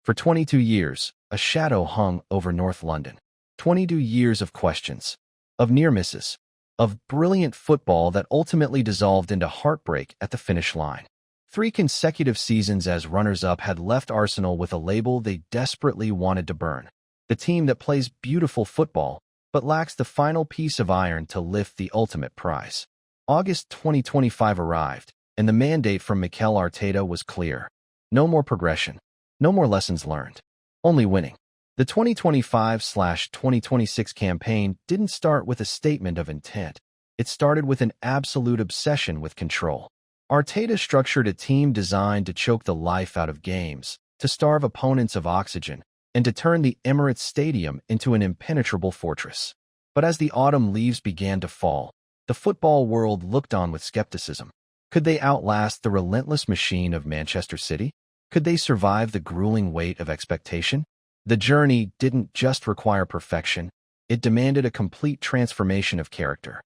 For 22 years, a shadow hung over North London. 22 years of questions, of near misses, of brilliant football that ultimately dissolved into heartbreak at the finish line. 3 consecutive seasons as runners-up had left Arsenal with a label they desperately wanted to burn. The team that plays beautiful football, but lacks the final piece of iron to lift the ultimate prize. August 2025 arrived, and the mandate from Mikel Arteta was clear. No more progression. No more lessons learned. Only winning. The 2025/2026 campaign didn't start with a statement of intent. It started with an absolute obsession with control. Arteta structured a team designed to choke the life out of games, to starve opponents of oxygen, and to turn the Emirates Stadium into an impenetrable fortress. But as the autumn leaves began to fall, the football world looked on with skepticism. Could they outlast the relentless machine of Manchester City? Could they survive the grueling weight of expectation? The journey didn't just require perfection, it demanded a complete transformation of character.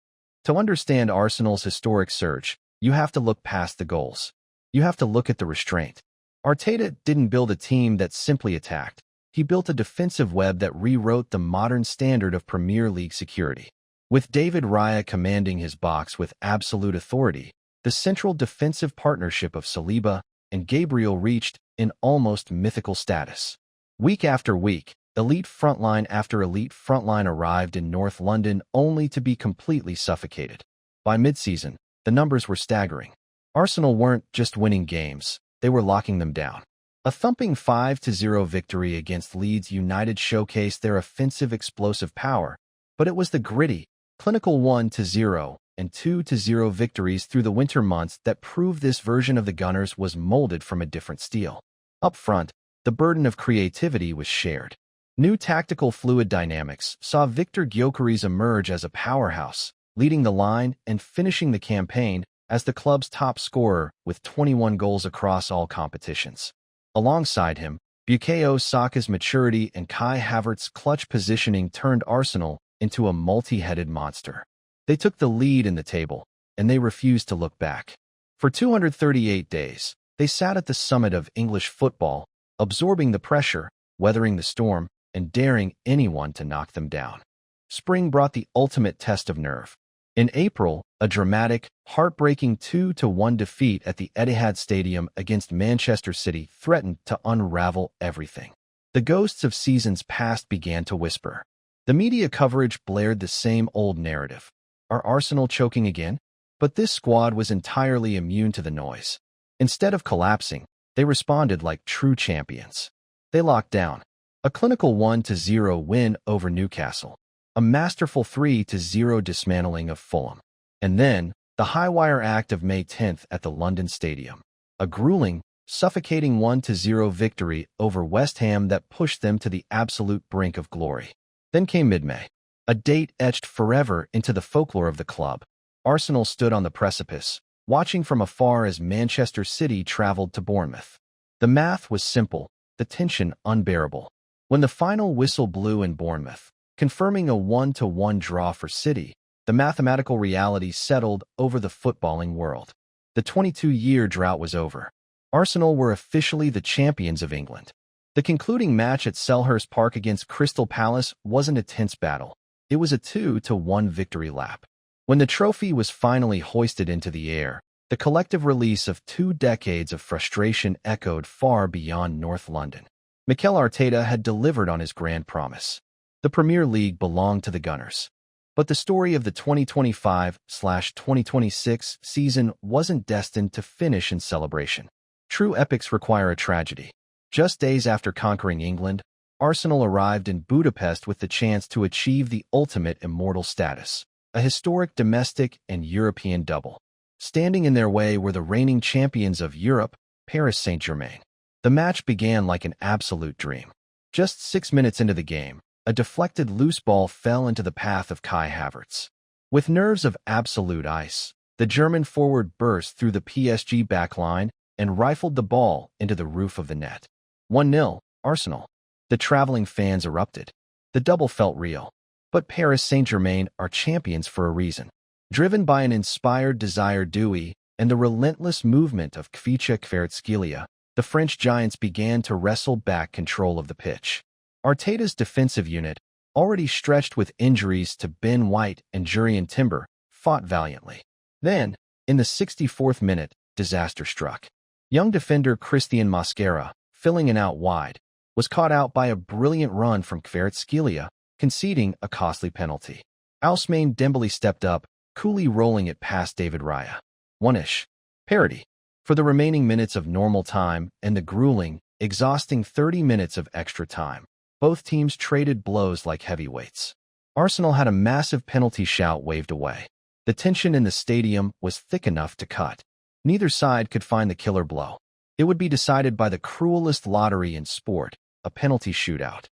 To understand Arsenal's historic surge, you have to look past the goals. You have to look at the restraint. Arteta didn't build a team that simply attacked. He built a defensive web that rewrote the modern standard of Premier League security. With David Raya commanding his box with absolute authority, the central defensive partnership of Saliba and Gabriel reached an almost mythical status. Week after week, elite frontline after elite frontline arrived in North London only to be completely suffocated. By mid-season, the numbers were staggering. Arsenal weren't just winning games, they were locking them down. A thumping 5-0 victory against Leeds United showcased their offensive explosive power, but it was the gritty, clinical 1-0 and 2-0 victories through the winter months that proved this version of the Gunners was molded from a different steel. Up front, the burden of creativity was shared. New tactical fluid dynamics saw Viktor Gyökeres emerge as a powerhouse, leading the line and finishing the campaign as the club's top scorer with 21 goals across all competitions. Alongside him, Bukayo Saka's maturity and Kai Havertz's clutch positioning turned Arsenal into a multi-headed monster. They took the lead in the table, and they refused to look back. For 238 days, they sat at the summit of English football, absorbing the pressure, weathering the storm, and daring anyone to knock them down. Spring brought the ultimate test of nerve. In April, a dramatic, heartbreaking 2-1 defeat at the Etihad Stadium against Manchester City threatened to unravel everything. The ghosts of seasons past began to whisper. The media coverage blared the same old narrative. Are Arsenal choking again? But this squad was entirely immune to the noise. Instead of collapsing, they responded like true champions. They locked down. A clinical 1-0 win over Newcastle. A masterful 3-0 dismantling of Fulham. And then, the high-wire act of May 10th at the London Stadium. A grueling, suffocating 1-0 victory over West Ham that pushed them to the absolute brink of glory. Then came mid-May. A date etched forever into the folklore of the club. Arsenal stood on the precipice, watching from afar as Manchester City traveled to Bournemouth. The math was simple, the tension unbearable. When the final whistle blew in Bournemouth, confirming a 1-1 draw for City, the mathematical reality settled over the footballing world. The 22-year drought was over. Arsenal were officially the champions of England. The concluding match at Selhurst Park against Crystal Palace wasn't a tense battle. It was a 2-1 victory lap. When the trophy was finally hoisted into the air, the collective release of 2 decades of frustration echoed far beyond North London. Mikel Arteta had delivered on his grand promise. The Premier League belonged to the Gunners. But the story of the 2025/2026 season wasn't destined to finish in celebration. True epics require a tragedy. Just days after conquering England, Arsenal arrived in Budapest with the chance to achieve the ultimate immortal status, a historic domestic and European double. Standing in their way were the reigning champions of Europe, Paris Saint-Germain. The match began like an absolute dream. Just 6 minutes into the game, a deflected loose ball fell into the path of Kai Havertz. With nerves of absolute ice, the German forward burst through the PSG backline and rifled the ball into the roof of the net. 1-0, Arsenal. The traveling fans erupted. The double felt real. But Paris Saint-Germain are champions for a reason. Driven by an inspired desire Dewey and the relentless movement of Kvicha Kvaratskhelia, the French giants began to wrestle back control of the pitch. Arteta's defensive unit, already stretched with injuries to Ben White and Jurrien Timber, fought valiantly. Then, in the 64th minute, disaster struck. Young defender Christian Mosquera, filling an out wide, was caught out by a brilliant run from Kvaratskhelia, conceding a costly penalty. Ousmane Dembele stepped up, coolly rolling it past David Raya. One-ish. Parity. For the remaining minutes of normal time and the grueling, exhausting 30 minutes of extra time, both teams traded blows like heavyweights. Arsenal had a massive penalty shout waved away. The tension in the stadium was thick enough to cut. Neither side could find the killer blow. It would be decided by the cruelest lottery in sport, a penalty shootout.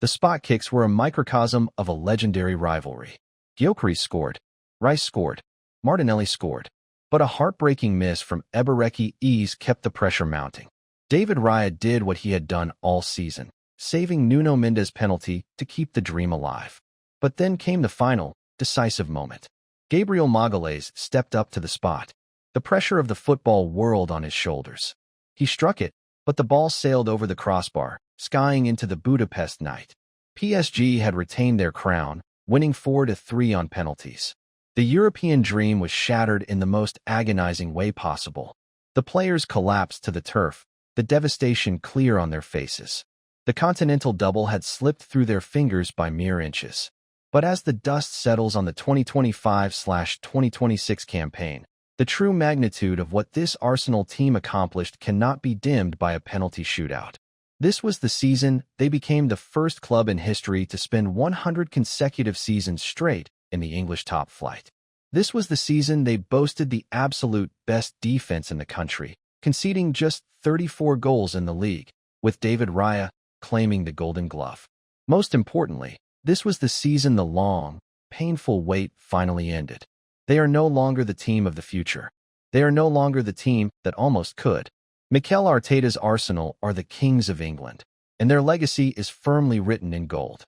The spot kicks were a microcosm of a legendary rivalry. Gyökeres scored. Rice scored. Martinelli scored. But a heartbreaking miss from Eberechi kept the pressure mounting. David Raya did what he had done all season, saving Nuno Mendes' penalty to keep the dream alive. But then came the final, decisive moment. Gabriel Magalhaes stepped up to the spot. The pressure of the football whirled on his shoulders. He struck it, but the ball sailed over the crossbar, skying into the Budapest night. PSG had retained their crown, winning 4-3 on penalties. The European dream was shattered in the most agonizing way possible. The players collapsed to the turf, the devastation clear on their faces. The continental double had slipped through their fingers by mere inches. But as the dust settles on the 2025/2026 campaign, the true magnitude of what this Arsenal team accomplished cannot be dimmed by a penalty shootout. This was the season they became the first club in history to spend 100 consecutive seasons straight in the English top flight. This was the season they boasted the absolute best defense in the country, conceding just 34 goals in the league, with David Raya claiming the Golden Glove. Most importantly, this was the season the long, painful wait finally ended. They are no longer the team of the future. They are no longer the team that almost could. Mikel Arteta's Arsenal are the kings of England, and their legacy is firmly written in gold.